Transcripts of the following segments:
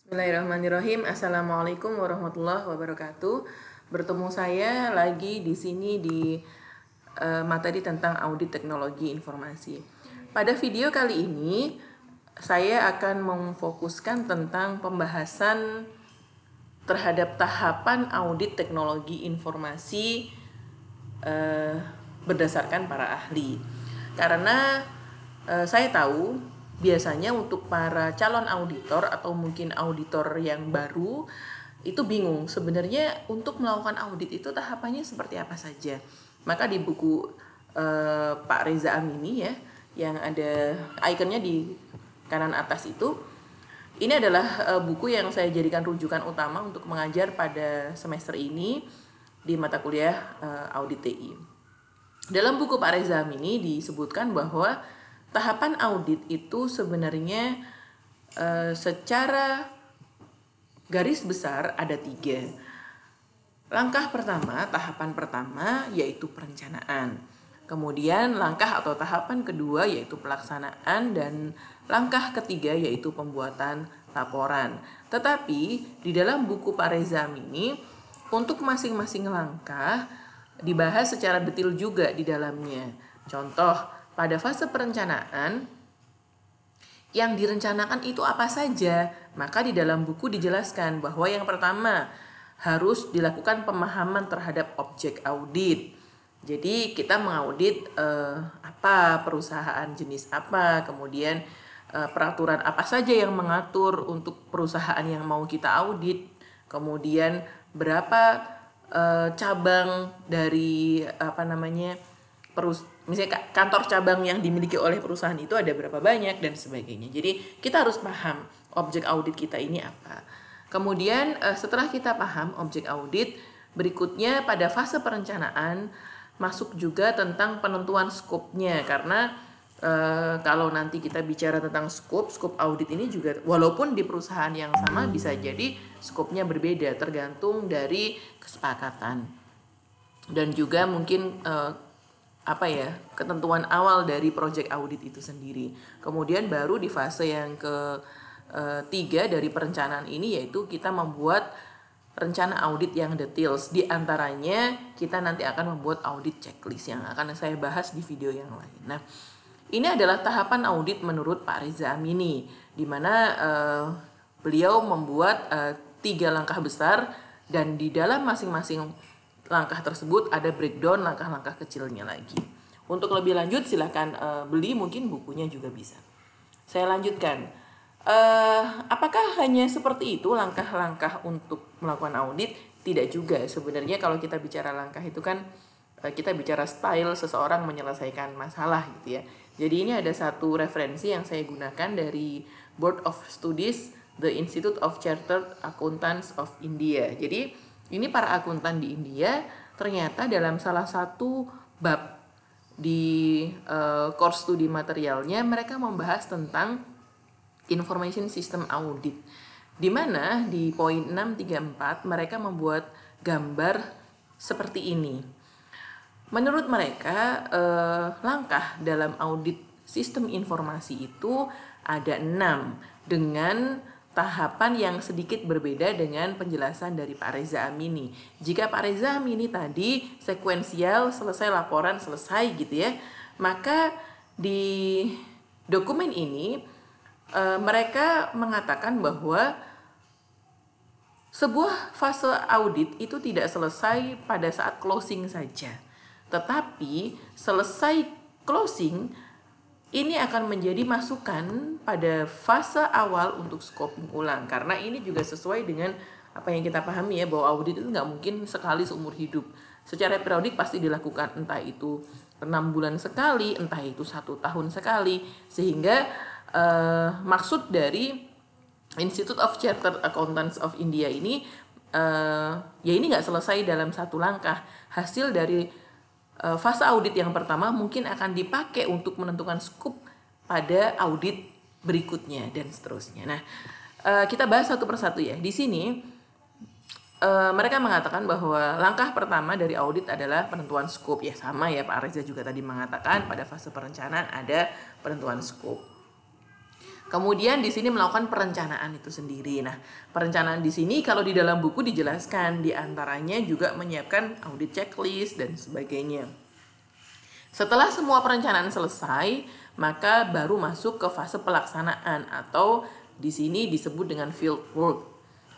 Bismillahirrahmanirrahim. Assalamualaikum warahmatullahi wabarakatuh. Bertemu saya lagi di sini di materi tentang audit teknologi informasi. Pada video kali ini saya akan memfokuskan tentang pembahasan terhadap tahapan audit teknologi informasi berdasarkan para ahli. Karena saya tahu biasanya untuk para calon auditor atau mungkin auditor yang baru itu bingung sebenarnya untuk melakukan audit itu tahapannya seperti apa saja. Maka di buku Pak Reza Amini ya, yang ada ikonnya di kanan atas itu, ini adalah buku yang saya jadikan rujukan utama untuk mengajar pada semester ini di mata kuliah audit TI. Dalam buku Pak Reza Amini disebutkan bahwa tahapan audit itu sebenarnya secara garis besar ada 3. Langkah pertama, tahapan pertama yaitu perencanaan. Kemudian langkah atau tahapan kedua yaitu pelaksanaan, dan langkah ketiga yaitu pembuatan laporan. Tetapi di dalam buku Pak Reza Amini untuk masing-masing langkah dibahas secara detail juga di dalamnya. Contoh, pada fase perencanaan, yang direncanakan itu apa saja? Maka di dalam buku dijelaskan bahwa yang pertama harus dilakukan pemahaman terhadap objek audit. Jadi kita mengaudit apa, perusahaan jenis apa, kemudian peraturan apa saja yang mengatur untuk perusahaan yang mau kita audit, kemudian berapa cabang dari misalnya kantor cabang yang dimiliki oleh perusahaan itu ada berapa banyak dan sebagainya. Jadi kita harus paham objek audit kita ini apa. Kemudian setelah kita paham objek audit, berikutnya pada fase perencanaan masuk juga tentang penentuan skopnya, karena kalau nanti kita bicara tentang skop audit ini juga walaupun di perusahaan yang sama bisa jadi skopnya berbeda tergantung dari kesepakatan dan juga mungkin ketentuan awal dari project audit itu sendiri. Kemudian baru di fase yang ketiga dari perencanaan ini yaitu kita membuat rencana audit yang details. Di antaranya kita nanti akan membuat audit checklist yang akan saya bahas di video yang lain. Nah, ini adalah tahapan audit menurut Pak Reza Amini, di mana beliau membuat 3 langkah besar, dan di dalam masing-masing langkah tersebut ada breakdown langkah-langkah kecilnya lagi. Untuk lebih lanjut silahkan beli mungkin bukunya juga bisa. Saya lanjutkan. Apakah hanya seperti itu langkah-langkah untuk melakukan audit? Tidak juga. Sebenarnya kalau kita bicara langkah itu kan kita bicara style seseorang menyelesaikan masalah gitu ya. Jadi ini ada satu referensi yang saya gunakan dari Board of Studies, The Institute of Chartered Accountants of India. Jadi ini para akuntan di India ternyata dalam salah satu bab di course studi materialnya mereka membahas tentang information system audit, di mana di poin 634 mereka membuat gambar seperti ini. Menurut mereka langkah dalam audit sistem informasi itu ada 6 dengan tahapan yang sedikit berbeda dengan penjelasan dari Pak Reza Amini. Jika Pak Reza Amini tadi sekuensial, selesai laporan, selesai gitu ya, maka di dokumen ini mereka mengatakan bahwa sebuah fase audit itu tidak selesai pada saat closing saja, tetapi selesai closing ini akan menjadi masukan pada fase awal untuk scoping ulang, karena ini juga sesuai dengan apa yang kita pahami ya, bahwa audit itu nggak mungkin sekali seumur hidup. Secara periodik pasti dilakukan, entah itu 6 bulan sekali, entah itu 1 tahun sekali, sehingga maksud dari Institute of Chartered Accountants of India ini ya ini nggak selesai dalam satu langkah. Hasil dari fase audit yang pertama mungkin akan dipakai untuk menentukan skop pada audit berikutnya dan seterusnya. Nah, kita bahas satu persatu ya. Di sini mereka mengatakan bahwa langkah pertama dari audit adalah penentuan skop. Ya sama ya, Pak Reza juga tadi mengatakan pada fase perencanaan ada penentuan skop. Kemudian di sini melakukan perencanaan itu sendiri. Nah, perencanaan di sini kalau di dalam buku dijelaskan, di antaranya juga menyiapkan audit checklist dan sebagainya. Setelah semua perencanaan selesai, maka baru masuk ke fase pelaksanaan atau di sini disebut dengan field work.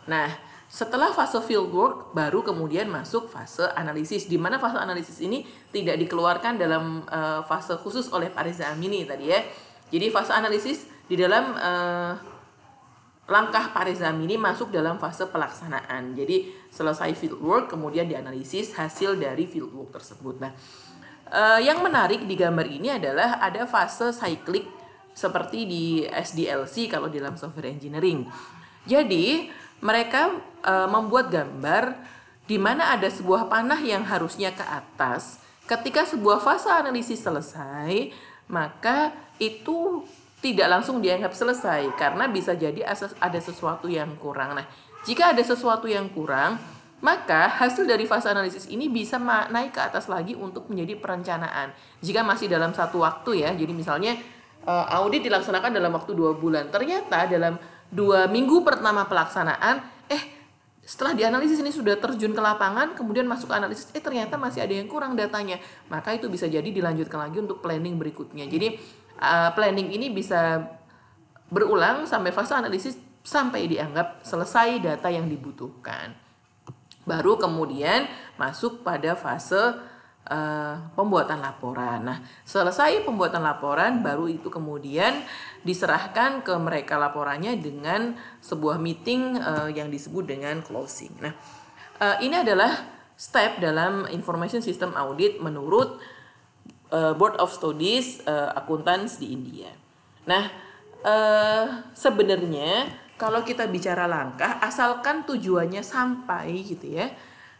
Nah, setelah fase field work baru kemudian masuk fase analisis, di mana fase analisis ini tidak dikeluarkan dalam fase khusus oleh Pak Reza Amini tadi ya. Jadi fase analisis di dalam langkah Pak Reza Amini masuk dalam fase pelaksanaan. Jadi selesai field work kemudian dianalisis hasil dari field work tersebut. Nah, yang menarik di gambar ini adalah ada fase cyclic seperti di SDLC kalau di dalam software engineering. Jadi mereka membuat gambar di mana ada sebuah panah yang harusnya ke atas. Ketika sebuah fase analisis selesai, maka itu tidak langsung dianggap selesai karena bisa jadi ada sesuatu yang kurang. Nah, jika ada sesuatu yang kurang, maka hasil dari fase analisis ini bisa naik ke atas lagi untuk menjadi perencanaan. Jika masih dalam satu waktu ya, jadi misalnya audit dilaksanakan dalam waktu 2 bulan. Ternyata dalam 2 minggu pertama pelaksanaan, setelah dianalisis ini sudah terjun ke lapangan, kemudian masuk analisis, ternyata masih ada yang kurang datanya. Maka itu bisa jadi dilanjutkan lagi untuk planning berikutnya. Jadi planning ini bisa berulang sampai fase analisis sampai dianggap selesai data yang dibutuhkan. Baru kemudian masuk pada fase pembuatan laporan. Nah, selesai pembuatan laporan, baru itu kemudian diserahkan ke mereka laporannya dengan sebuah meeting yang disebut dengan closing. Nah, ini adalah step dalam Information System Audit menurut Board of Studies Accountants di India. Nah, sebenarnya kalau kita bicara langkah, asalkan tujuannya sampai gitu ya,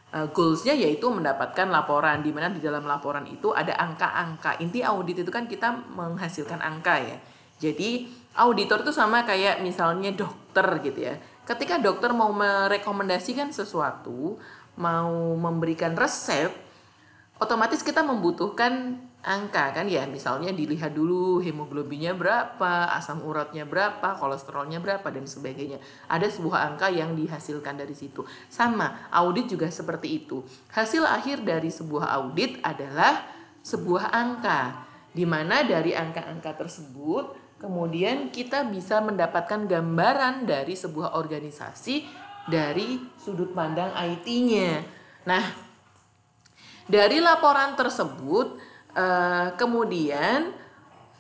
goalsnya yaitu mendapatkan laporan, di mana di dalam laporan itu ada angka-angka. Inti audit itu kan kita menghasilkan angka ya. Jadi auditor itu sama kayak misalnya dokter gitu ya. Ketika dokter mau merekomendasikan sesuatu, mau memberikan resep, otomatis kita membutuhkan angka kan ya. Misalnya dilihat dulu hemoglobinnya berapa, asam uratnya berapa, kolesterolnya berapa dan sebagainya. Ada sebuah angka yang dihasilkan dari situ. Sama, audit juga seperti itu. Hasil akhir dari sebuah audit adalah sebuah angka, di mana dari angka-angka tersebut kemudian kita bisa mendapatkan gambaran dari sebuah organisasi dari sudut pandang IT-nya. Nah, dari laporan tersebut kemudian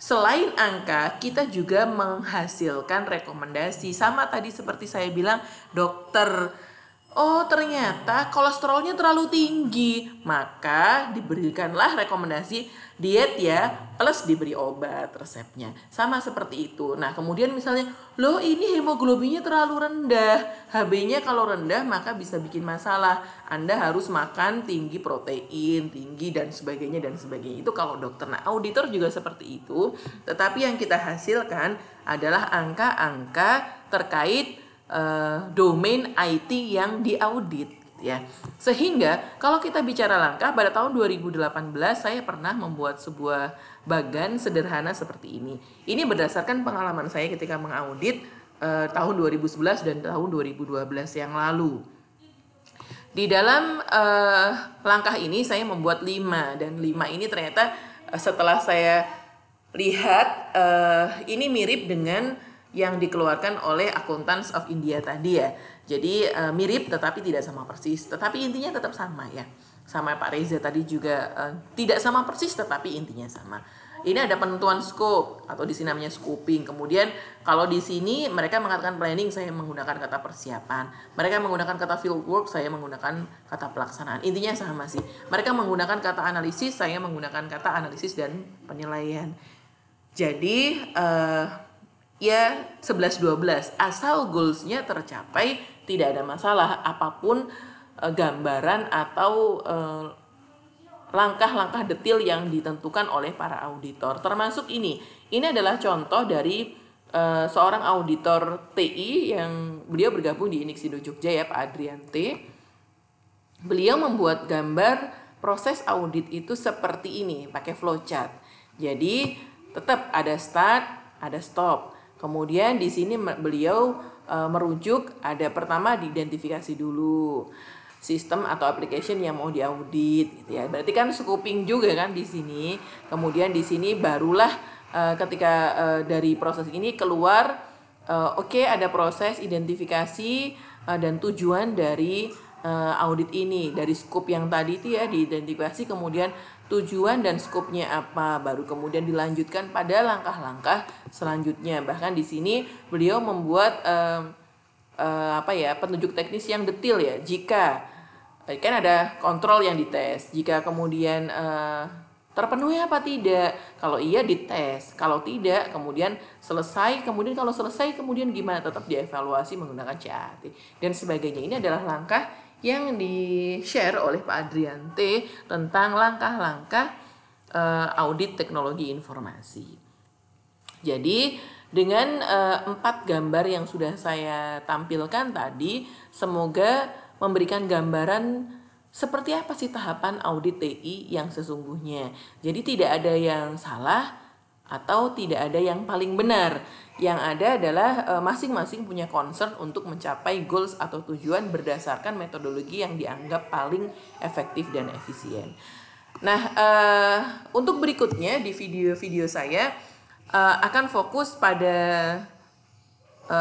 selain angka kita juga menghasilkan rekomendasi. Sama tadi seperti saya bilang, dokter, ternyata kolesterolnya terlalu tinggi, maka diberikanlah rekomendasi diet ya, plus diberi obat resepnya. Sama seperti itu. Nah, kemudian misalnya, ini hemoglobinnya terlalu rendah, HB-nya kalau rendah maka bisa bikin masalah. Anda harus makan tinggi protein, tinggi dan sebagainya dan sebagainya. Itu kalau dokter. Nah, auditor juga seperti itu. Tetapi yang kita hasilkan adalah angka-angka terkait domain IT yang diaudit. Ya, sehingga kalau kita bicara langkah, pada tahun 2018 saya pernah membuat sebuah bagan sederhana seperti ini. Ini berdasarkan pengalaman saya ketika mengaudit tahun 2011 dan tahun 2012 yang lalu. Di dalam langkah ini saya membuat 5, dan 5 ini ternyata setelah saya lihat ini mirip dengan yang dikeluarkan oleh Accountants of India tadi ya. Jadi mirip tetapi tidak sama persis, tetapi intinya tetap sama ya. Sama Pak Reza tadi juga tidak sama persis tetapi intinya sama. Ini ada penentuan scope atau di sini namanya scoping. Kemudian kalau di sini mereka mengatakan planning, saya menggunakan kata persiapan. Mereka menggunakan kata field work, saya menggunakan kata pelaksanaan. Intinya sama sih. Mereka menggunakan kata analisis, saya menggunakan kata analisis dan penilaian. Jadi ya 11-12, asal goalsnya tercapai tidak ada masalah. Apapun gambaran atau langkah-langkah detail yang ditentukan oleh para auditor. Termasuk ini adalah contoh dari seorang auditor TI yang beliau bergabung di Inixindo Jogja ya, Pak Adrian T. Beliau membuat gambar proses audit itu seperti ini, pakai flowchart. Jadi tetap ada start, ada stop. Kemudian di sini beliau merujuk ada pertama diidentifikasi dulu sistem atau application yang mau diaudit gitu ya. Berarti kan scoping juga kan di sini. Kemudian di sini barulah ketika dari proses ini keluar oke, ada proses identifikasi dan tujuan dari audit ini, dari scope yang tadi itu ya diidentifikasi, kemudian tujuan dan skopnya apa, baru kemudian dilanjutkan pada langkah-langkah selanjutnya. Bahkan di sini beliau membuat petunjuk teknis yang detail ya. Jika kan ada kontrol yang dites, jika kemudian terpenuhi apa tidak, kalau iya dites, kalau tidak kemudian selesai, kemudian kalau selesai kemudian gimana, tetap dievaluasi menggunakan CAT dan sebagainya. Ini adalah langkah yang di-share oleh Pak Adriante tentang langkah-langkah audit teknologi informasi. Jadi dengan 4 gambar yang sudah saya tampilkan tadi, semoga memberikan gambaran seperti apa sih tahapan audit TI yang sesungguhnya. Jadi tidak ada yang salah atau tidak ada yang paling benar. Yang ada adalah masing-masing punya concern untuk mencapai goals atau tujuan berdasarkan metodologi yang dianggap paling efektif dan efisien. Nah, untuk berikutnya di video-video saya akan fokus pada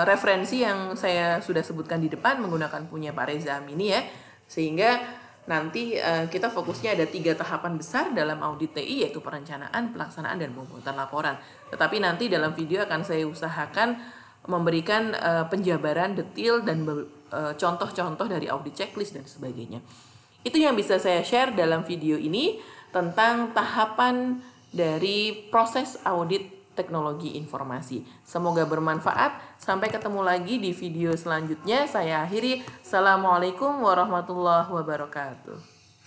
referensi yang saya sudah sebutkan di depan menggunakan punya Pak Reza Amini ya, sehingga nanti kita fokusnya ada 3 tahapan besar dalam audit TI, yaitu perencanaan, pelaksanaan, dan pembuatan laporan. Tetapi nanti dalam video akan saya usahakan memberikan penjabaran detail dan contoh-contoh dari audit checklist dan sebagainya. Itu yang bisa saya share dalam video ini tentang tahapan dari proses audit teknologi informasi. Semoga bermanfaat. Sampai ketemu lagi di video selanjutnya. Saya akhiri. Assalamualaikum warahmatullahi wabarakatuh.